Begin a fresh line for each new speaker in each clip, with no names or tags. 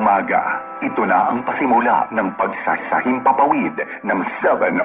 umaga. Ito na ang pasimula ng pagsasahimpapawid ng 702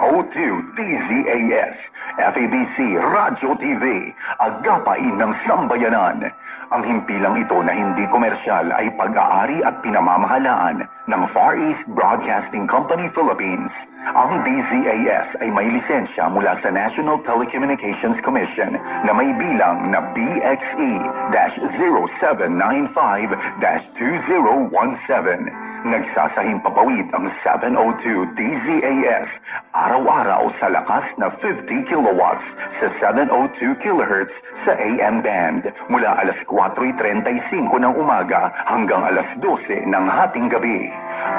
DZAS, FABC Radyo TV, agapay ng sambayanan. Ang himpilang ito na hindi komersyal ay pag-aari at pinamamahalaan ng Far East Broadcasting Company Philippines. Ang DZAS ay may lisensya mula sa National Telecommunications Commission na may bilang na BXE-0795-2017. Nagsasahimpapawid ang 702 DZAS araw-araw sa lakas na 50 kilowatts sa 702 kHz sa AM band mula alas 4:35 ng umaga hanggang alas 12 ng hating gabi.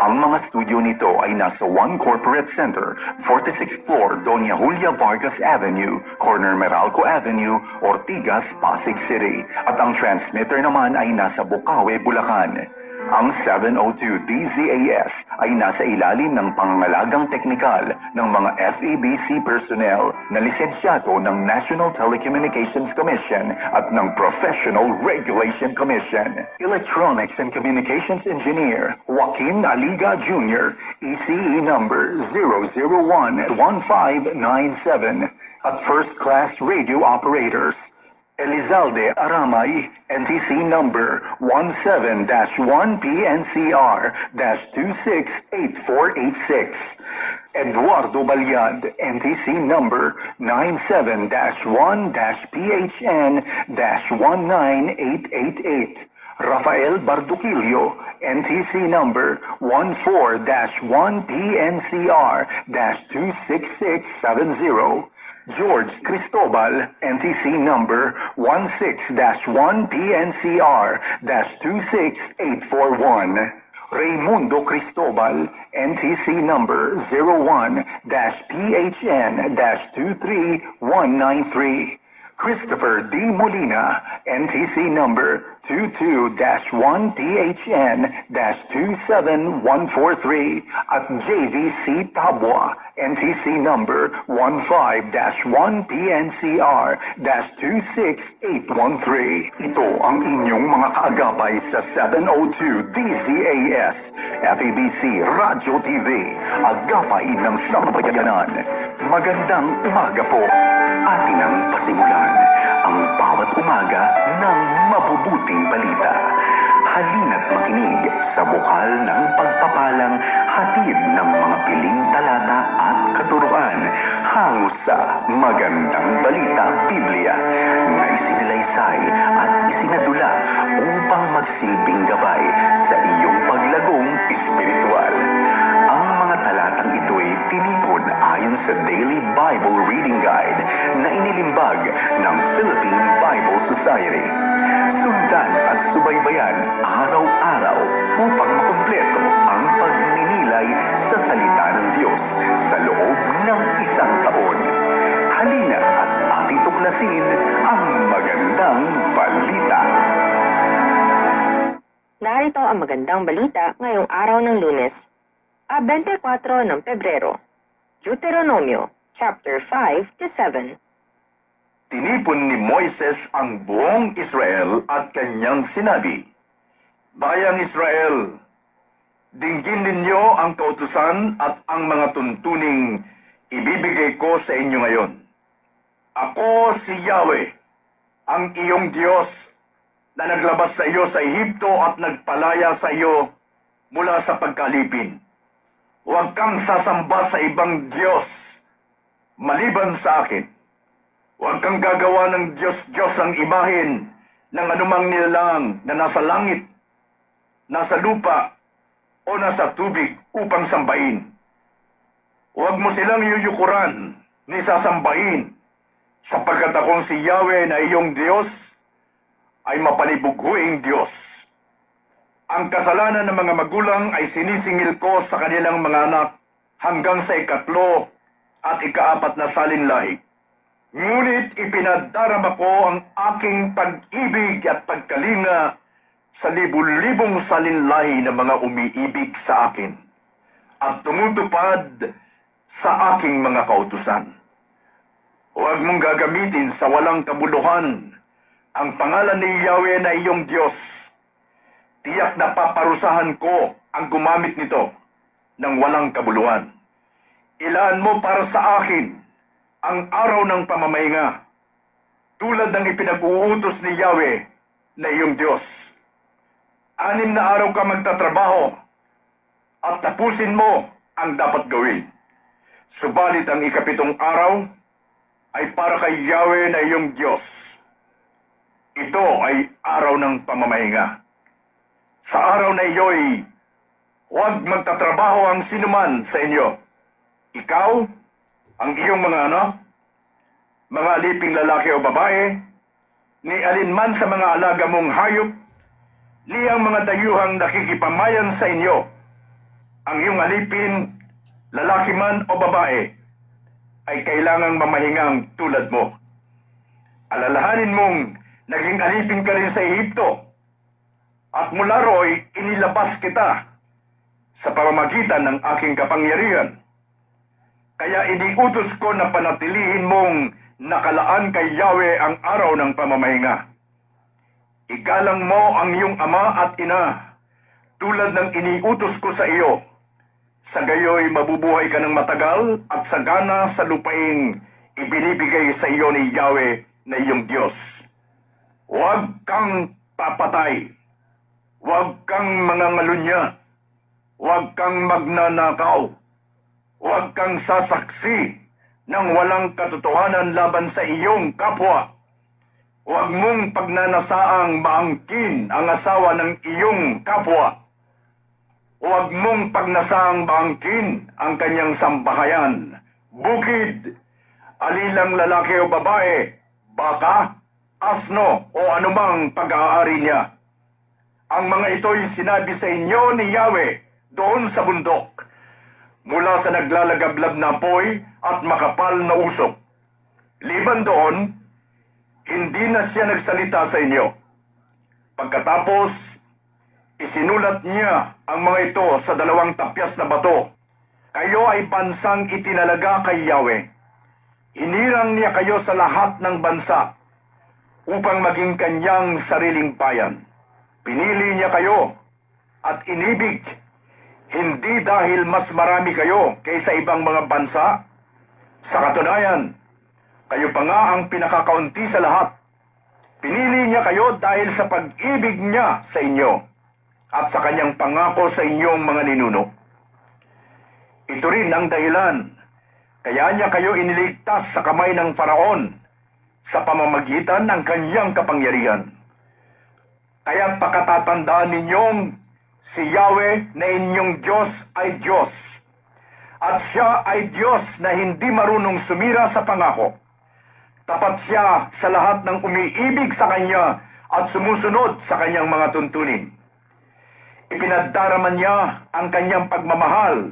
Ang mga studio nito ay nasa One Corporate Center, 46th floor, Doña Julia Vargas Avenue, corner Meralco Avenue, Ortigas, Pasig City. At ang transmitter naman ay nasa Bukawe, Bulacan. Ang 702 DZAS ay nasa ilalim ng pangangalagang teknikal ng mga FABC personnel na lisensyado ng National Telecommunications Commission at ng Professional Regulation Commission. Electronics and Communications Engineer Joaquin Aliga Jr., ECE number 0011597 at First Class Radio Operators. Elizalde Aramay, NTC number 17-1PNCR-268486. Eduardo Balyad, NTC number 97-1-PHN-19888. Rafael Barduquillo, NTC number 14-1PNCR-26670. George Cristobal, NTC number 16-1PNCR-26841. Raimundo Cristobal, NTC number 01-PHN-23193. Christopher D. Molina, NTC number 22-1PHN-27143 at JVC Tabwa, NTC number 15-1PNCR-26813. Ito ang inyong mga kaagapay sa 702 DZAS, FABC Radyo TV, agapay ng sambayanan. Magandang umaga po. Atin ang pasimulan ang bawat umaga ng mabubuting balita. Halina't makinig sa bukal ng pagpapalang hatid ng mga piling talata at katuruan hango sa magandang balita Biblia na isinilaysay at isinadula upang magsilbing gabay sa iyong paglagong espiritual. Ang mga talatang ito'y tinipon ayon sa Daily Bible Reading Guide na inilimbag ng Philippine Bible Society. Sundan at subaybayan araw-araw upang makumpleto ang pagninilay sa salita ng Diyos sa loob ng isang taon. Halina at ating tuklasin ang magandang balita.
Narito ang magandang balita ngayong araw ng Lunes, 24 ng Pebrero. Deuteronomio, chapter 5-7.
Tinipon ni Moises ang buong Israel at kanyang sinabi, Bayang Israel, dinggin ninyo ang kautusan at ang mga tuntuning ibibigay ko sa inyo ngayon. Ako si Yahweh, ang iyong Diyos, na naglabas sa iyo sa Ehipto at nagpalaya sa iyo mula sa pagkalipin. Huwag kang sasamba sa ibang Diyos maliban sa akin. Huwag kang gagawa ng Diyos-Diyos ang imahin ng anumang nilalang na nasa langit, nasa lupa, o nasa tubig upang sambahin. Huwag mo silang yuyukuran ni sasambahin, sapagkat akong si Yahweh na iyong Diyos ay mapalibughuing Diyos. Ang kasalanan ng mga magulang ay sinisingil ko sa kanilang mga anak hanggang sa ikatlo at ikaapat na salinlahi. Ngunit ipinadarama ko ang aking pag-ibig at pagkalinga sa libu-libong salinlahi ng mga umiibig sa akin at tumutupad sa aking mga kautusan. Huwag mong gagamitin sa walang kabuluhan ang pangalan ni Yahweh na iyong Diyos. Tiyak na paparusahan ko ang gumamit nito ng walang kabuluhan. Ilaan mo para sa akin ang araw ng pamamahinga, tulad ng ipinag-uutos ni Yahweh na iyong Diyos. 6 na araw ka magtatrabaho at tapusin mo ang dapat gawin. Subalit ang 7 araw ay para kay Yahweh na iyong Diyos. Ito ay araw ng pamamahinga. Sa araw na iyo'y huwag magtatrabaho ang sinuman sa inyo. Ikaw, ang iyong mga anak, mga aliping lalaki o babae, ni alinman sa mga alaga mong hayop, ni ang mga dayuhang nakikipamayan sa inyo. Ang iyong alipin, lalaki man o babae, ay kailangang mamahingang tulad mo. Alalahanin mong naging alipin ka rin sa Ehipto, at mula ro'y inilabas kita sa pamamagitan ng aking kapangyarihan. Kaya iniutos ko na panatilihin mong nakalaan kay Yahweh ang araw ng pamamahinga. Igalang mo ang iyong ama at ina tulad ng iniutos ko sa iyo. Sa gayoy mabubuhay ka ng matagal at sagana sa lupaing ibinibigay sa iyo ni Yahweh na iyong Diyos. Huwag kang papatay. Huwag kang mangangalunya. Huwag kang magnanakaw. Huwag kang sasaksi ng walang katotohanan laban sa iyong kapwa. Huwag mong pagnanasaang maangkin ang asawa ng iyong kapwa. Huwag mong pagnasaang maangkin ang kanyang sambahayan, bukid, alilang lalaki o babae, baka, asno o anumang pag-aari niya. Ang mga ito'y sinabi sa inyo ni Yahweh doon sa bundok, mula sa naglalagablab na apoy at makapal na usok. Liban doon, hindi na siya nagsalita sa inyo. Pagkatapos, isinulat niya ang mga ito sa 2 tapyas na bato. Kayo ay bansang itinalaga kay Yahweh. Hinirang niya kayo sa lahat ng bansa upang maging kanyang sariling bayan. Pinili niya kayo at inibig, hindi dahil mas marami kayo kaysa ibang mga bansa. Sa katunayan, kayo pa nga ang pinakakaunti sa lahat. Pinili niya kayo dahil sa pag-ibig niya sa inyo at sa kanyang pangako sa inyong mga ninuno. Ito rin ang dahilan kaya niya kayo iniligtas sa kamay ng Faraon sa pamamagitan ng kanyang kapangyarihan. Kaya pakatatandaan ninyong si Yahweh na inyong Diyos ay Diyos, at siya ay Diyos na hindi marunong sumira sa pangako. Tapat siya sa lahat ng umiibig sa Kanya at sumusunod sa Kanyang mga tuntunin. Ipinagdaraman niya ang Kanyang pagmamahal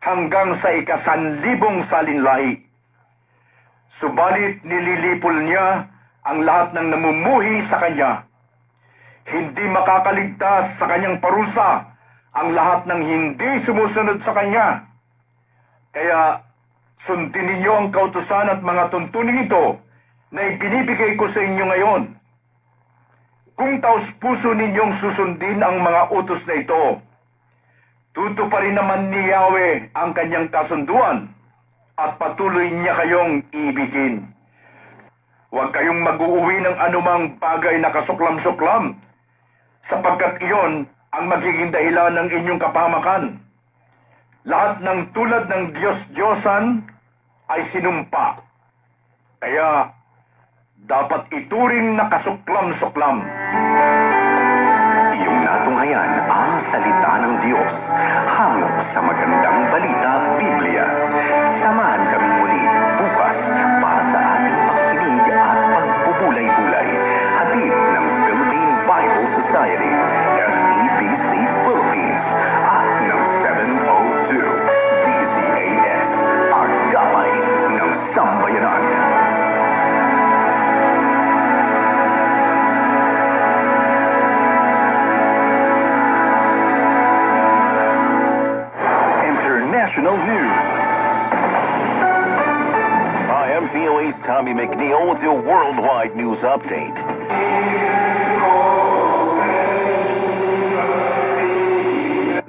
hanggang sa 1,000 salinlahi. Subalit nililipol niya ang lahat ng namumuhi sa Kanya. Hindi makakaligtas sa Kanyang parusa ang lahat ng hindi sumusunod sa Kanya. Kaya sundin ninyo ang kautusan at mga tuntunin ito na ibinibigay ko sa inyo ngayon. Kung taos-puso ninyong susundin ang mga utos na ito, tutuparin naman ni Yahweh ang Kanyang kasunduan at patuloy niya kayong ibigin. Huwag kayong mag-uuwi ng anumang bagay na kasuklam-suklam, sapagkat iyon ang magiging dahilan ng inyong kapahamakan. Lahat ng tulad ng Diyos-Diyosan ay sinumpa. Kaya dapat ituring na kasuklam-suklam.
Iyong natunghayan ang salita ng Diyos hango sa magandang balita Biblia. Samahan kami muli bukas para sa ating makinig at pagpupulay-bulay. Hatid ng Philippine Bible Society, SEBC Philippines, at ng 702 DZAS, ang gabay ng sambayanan. International news. I am VOA's Tommy McNeil with your worldwide news update.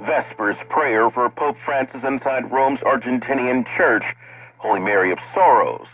Vespers prayer for Pope Francis inside Rome's Argentinian church, Holy Mary of Sorrows.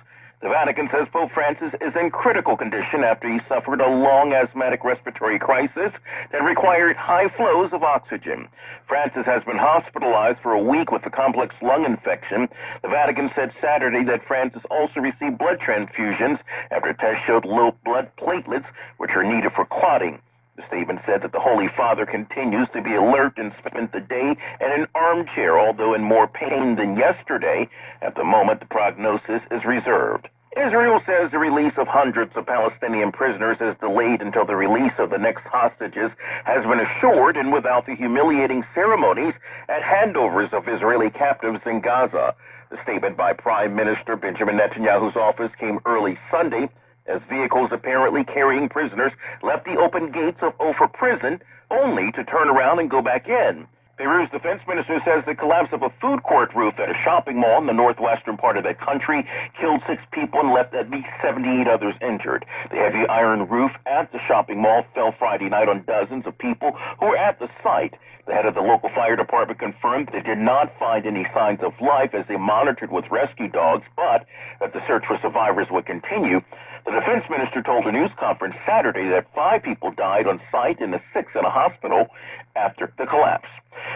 The Vatican says Pope Francis is in critical condition after he suffered a long asthmatic respiratory crisis that required high flows of oxygen. Francis has been hospitalized for a week with a complex lung infection. The Vatican said Saturday that Francis also received blood transfusions after tests showed low blood platelets, which are needed for clotting. The statement said that the Holy Father continues to be alert and spent the day in an armchair, although in more pain than yesterday. At the moment, the prognosis is reserved. Israel says the release of hundreds of Palestinian prisoners is delayed until the release of the next hostages has been assured and without the humiliating ceremonies at handovers of Israeli captives in Gaza. The statement by Prime Minister Benjamin Netanyahu's office came early Sunday as vehicles apparently carrying prisoners left the open gates of Ofer prison only to turn around and go back in. Peru's defense minister says the collapse of a food court roof at a shopping mall in the northwestern part of that country killed 6 people and left at least 78 others injured. The heavy iron roof at the shopping mall fell Friday night on dozens of people who were at the site. The head of the local fire department confirmed they did not find any signs of life as they monitored with rescue dogs, but that the search for survivors would continue. The defense minister told a news conference Saturday that 5 people died on site and 6 in a hospital after the collapse.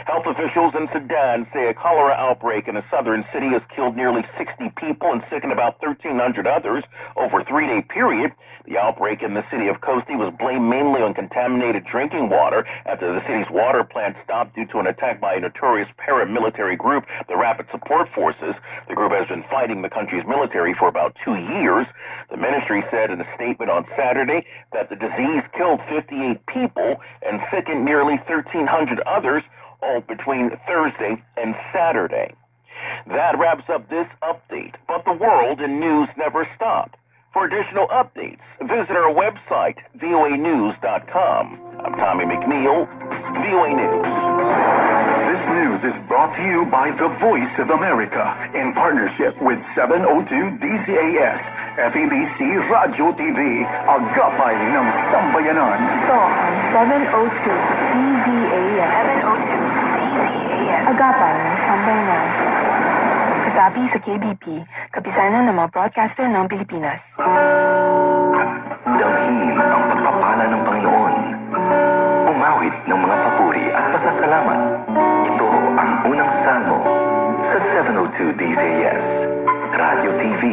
Health officials in Sudan say a cholera outbreak in a southern city has killed nearly 60 people and sickened about 1,300 others over a 3-day period. The outbreak in the city of Kosti was blamed mainly on contaminated drinking water after the city's water plant stopped due to an attack by a notorious paramilitary group, the Rapid Support Forces. The group has been fighting the country's military for about 2 years. The ministry said in a statement on Saturday that the disease killed 58 people and sickened nearly 1,300 others, all between Thursday and Saturday. That wraps up this update, but the world and news never stop. For additional updates, visit our website, voanews.com. I'm Tommy McNeil, VOA News.
This news is brought to you by The Voice of America in partnership with 702 DCAS, FEBC Radio TV, agapay ng sambayanan.
Ito ang 702 DZAS. 702 DZAS. Agapay ng sambayanan. Kasabi sa KBP, kapisanan ng mga broadcaster ng Pilipinas.
Dalhin ang pagpapala ng Panginoon. Umawit ng mga papuri at pasasalamat. Ito ang unang salmo sa 702 DZAS, Radio TV.